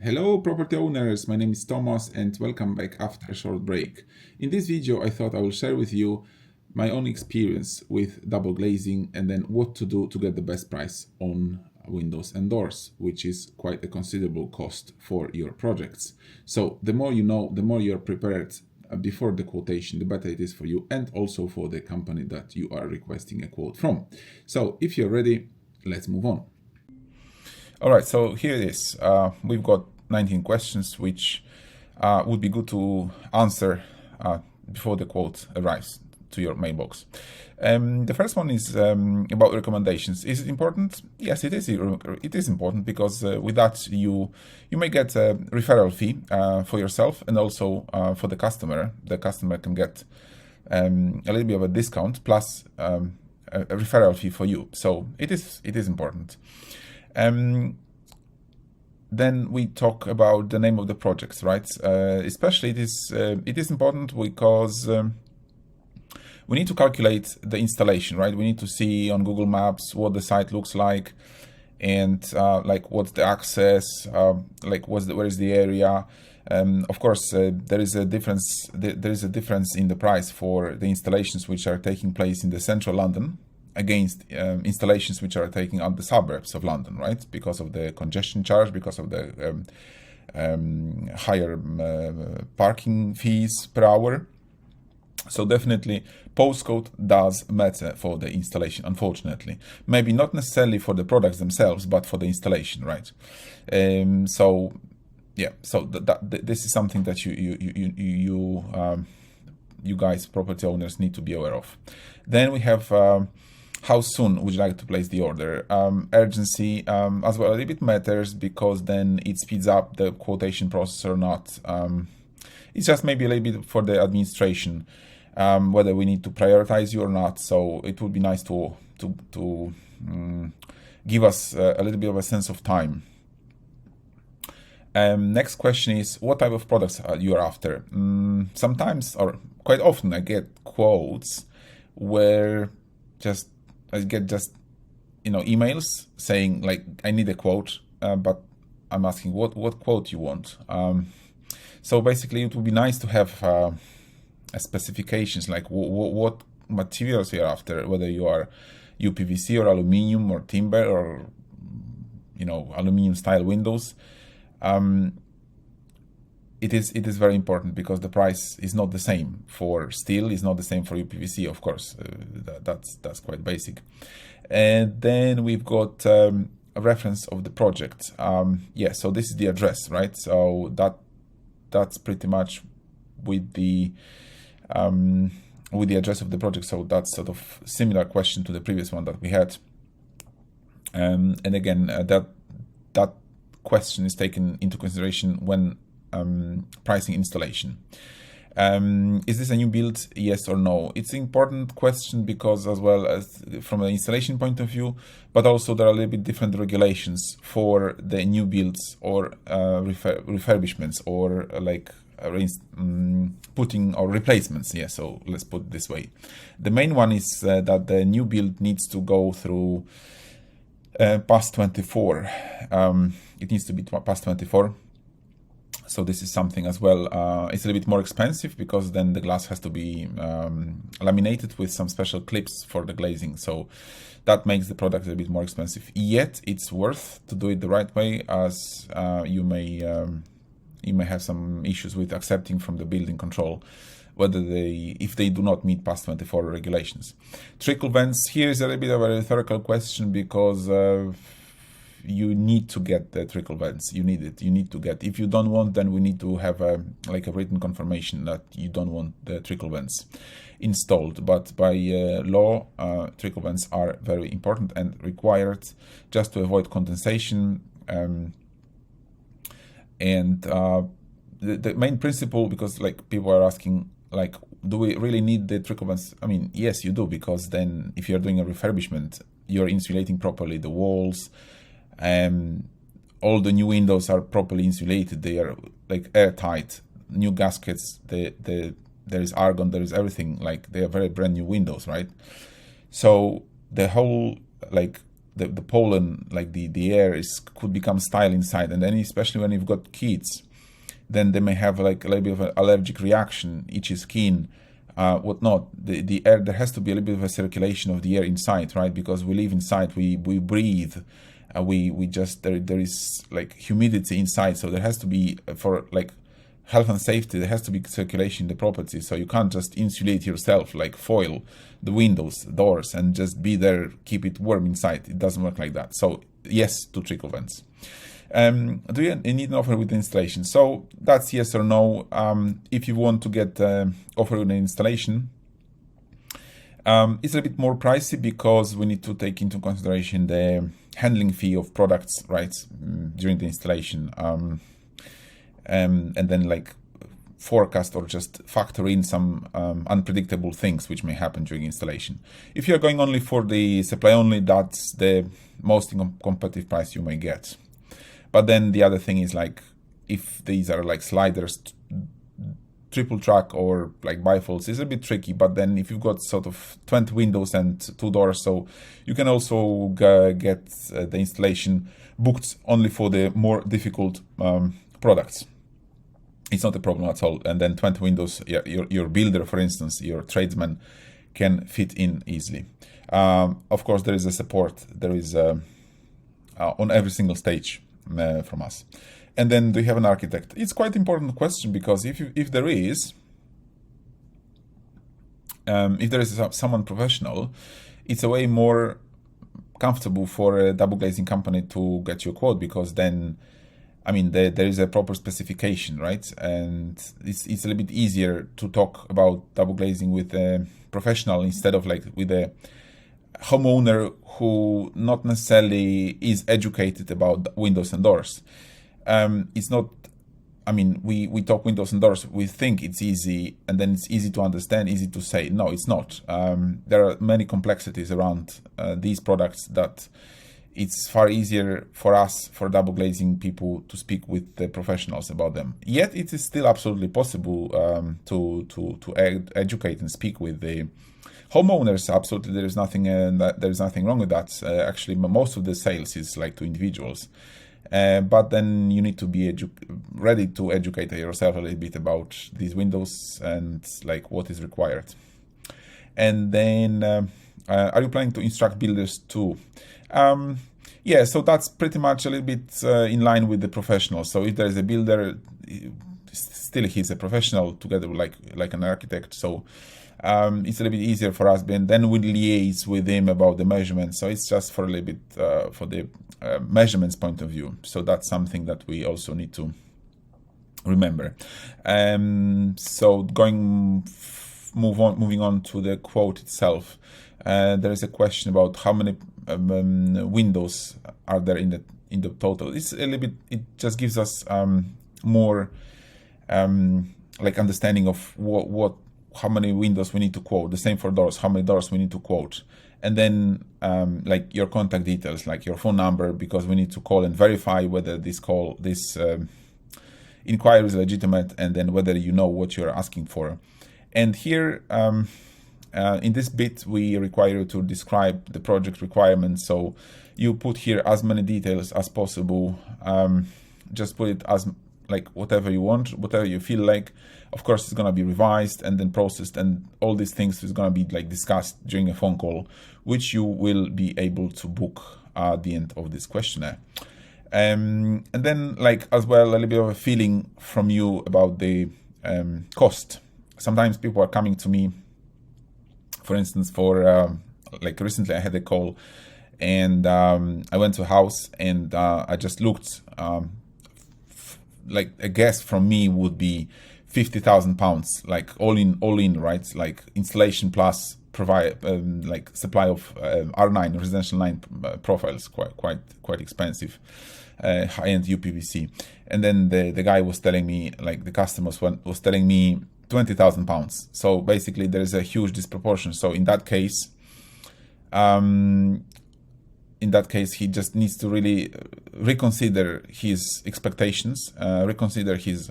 Hello property owners, my name is Thomas and welcome back after a short break. In this video I thought I will share with you my own experience with double glazing and then what to do to get the best price on windows and doors, which is quite a considerable cost for your projects. So the more you know, the more you're prepared before the quotation, the better it is for you and also for the company that you are requesting a quote from. So if you're ready, let's move on. All right, so here it is. We've got 19 questions, which would be good to answer before the quote arrives to your mailbox. The first one is about recommendations. Is it important? Yes, it is. It is important because with that you may get a referral fee for yourself and also for the customer. The customer can get a little bit of a discount plus a referral fee for you. So it is important. Then we talk about the name of the projects, right? Especially it is important because we need to calculate the installation, right? We need to see on Google Maps what the site looks like, and like what's the access, like where is the area. Of course, there is a difference. There is a difference in the price for the installations which are taking place in the central London against installations which are taking out the suburbs of London, right? Because of the congestion charge, because of the higher parking fees per hour. So definitely postcode does matter for the installation, unfortunately. Maybe not necessarily for the products themselves, but for the installation, right? So yeah, so this is something that you guys, property owners, need to be aware of. Then we have how soon would you like to place the order? Urgency as well a little bit matters because then it speeds up the quotation process or not. It's just maybe a little bit for the administration, whether we need to prioritize you or not. So it would be nice to give us a little bit of a sense of time. Next question is, what type of products you are after? Sometimes, or quite often, I get quotes where I get emails saying like, I need a quote, but I'm asking what quote you want. So basically it would be nice to have specifications, like what materials you're after, whether you are UPVC or aluminium or timber or aluminium style windows. It is very important because the price is not the same for steel, is not the same for UPVC, of course. That's quite basic. And then we've got a reference of the project. Yeah, so this is the address, right? So that's pretty much with the address of the project. So that's sort of similar question to the previous one that we had. And again, that question is taken into consideration when pricing installation. Is this a new build? Yes or no? It's an important question because, as well as from an installation point of view, but also there are a little bit different regulations for the new builds or refurbishments or like putting or replacements. Yeah, so let's put it this way. The main one is that the new build needs to go through past 24. It needs to be past 24. So this is something as well. It's a little bit more expensive because then the glass has to be laminated with some special clips for the glazing. So that makes the product a little bit more expensive. Yet it's worth to do it the right way, as you may have some issues with accepting from the building control if they do not meet past 24 regulations. Trickle vents, here is a little bit of a rhetorical question because you need to get the trickle vents. You need it. You need to get. If you don't want, then we need to have a written confirmation that you don't want the trickle vents installed. But by law, trickle vents are very important and required just to avoid condensation. And the main principle, because like people are asking, like, do we really need the trickle vents? I mean, yes, you do, because then if you're doing a refurbishment, you're insulating properly the walls. All the new windows are properly insulated. They are like airtight. New gaskets. There is argon. There is everything. Like they are very brand new windows, right? So the whole the pollen, like the air could become stale inside, and then especially when you've got kids, then they may have like a little bit of an allergic reaction, itchy skin, whatnot. The air, there has to be a little bit of a circulation of the air inside, right? Because we live inside, we breathe, we just there is like humidity inside, so there has to be, for like health and safety, there has to be circulation in the property. So you can't just insulate yourself, like foil the windows, doors, and just be there, keep it warm inside. It doesn't work like that. So yes to trickle vents. Do you need an offer with the installation? So that's yes or no. If you want to get offer with the installation, it's a bit more pricey because we need to take into consideration the handling fee of products, right, during the installation, and then like forecast or just factor in some unpredictable things which may happen during installation. If you're going only for the supply only, that's the most competitive price you may get. But then the other thing is, like, if these are like sliders, triple track or like bifolds, it's a bit tricky. But then if you've got sort of 20 windows and 2 doors, so you can also get the installation booked only for the more difficult products. It's not a problem at all. And then 20 windows, your builder, for instance, your tradesman, can fit in easily. Of course, there is a support. There is on every single stage from us. And then do you have an architect? It's quite important question, because if there is someone professional, it's a way more comfortable for a double glazing company to get you a quote, because then, I mean, there is a proper specification, right? And it's a little bit easier to talk about double glazing with a professional instead of like with a homeowner who not necessarily is educated about windows and doors. It's not, I mean, we talk windows and doors, we think it's easy, and then it's easy to understand, easy to say. No, it's not. There are many complexities around these products that it's far easier for us, for double glazing people, to speak with the professionals about them. Yet it is still absolutely possible to educate and speak with the homeowners. Absolutely, there is nothing wrong with that. Actually, most of the sales is like to individuals, but then you need to be ready to educate yourself a little bit about these windows and like what is required. And then, are you planning to instruct builders too? Yeah, so that's pretty much a little bit in line with the professionals. So if there is a builder, still he's a professional together with like an architect. So it's a little bit easier for us, and then we liaise with him about the measurements. So it's just for a little bit for the measurements point of view. So that's something that we also need to remember. So moving on to the quote itself. There is a question about how many windows are there in the total. It's a little bit. It just gives us more like understanding of how many windows we need to quote. The same for doors. How many doors we need to quote, and then like your contact details, like your phone number, because we need to call and verify whether this inquiry is legitimate, and then whether you know what you're asking for. And here. In this bit, we require you to describe the project requirements. So you put here as many details as possible. Just put it as like whatever you want, whatever you feel like. Of course, it's going to be revised and then processed, and all these things is going to be like discussed during a phone call, which you will be able to book at the end of this questionnaire. And then like as well, a little bit of a feeling from you about the cost. Sometimes people are coming to me, for instance, for like recently I had a call, and I went to a house, and I just looked, like a guess from me would be £50,000, like all in, right? Like installation plus provide like supply of R9 residential 9 profiles, quite expensive, high-end UPVC. And then the guy was telling me, like the customer was telling me £20,000. So basically there is a huge disproportion. So in that case he just needs to really reconsider his expectations, reconsider his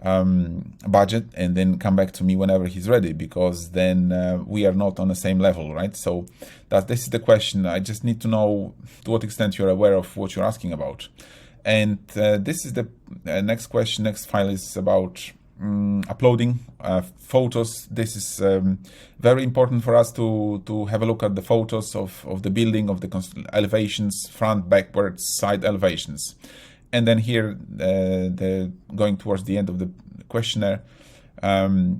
budget, and then come back to me whenever he's ready, because then we are not on the same level, right? So this is the question. I just need to know to what extent you're aware of what you're asking about. And this is the next question. Next file is about uploading photos. This is very important for us to have a look at the photos of the building, of the elevations, front, backwards, side elevations. And then here, going towards the end of the questionnaire,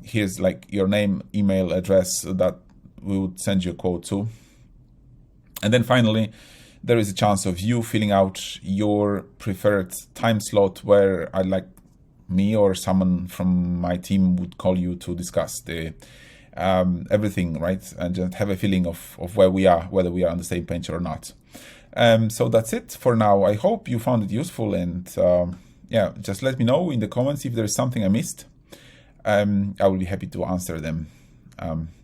here's like your name, email address that we would send you a quote to. And then finally, there is a chance of you filling out your preferred time slot where I'd like me or someone from my team would call you to discuss the everything, right? And just have a feeling of where we are, whether we are on the same page or not. So that's it for now. I hope you found it useful, and yeah, just let me know in the comments if there's something I missed. I will be happy to answer them.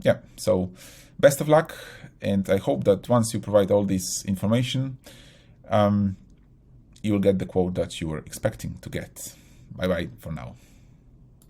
Yeah, so best of luck, and I hope that once you provide all this information, you will get the quote that you were expecting to get. Bye bye for now.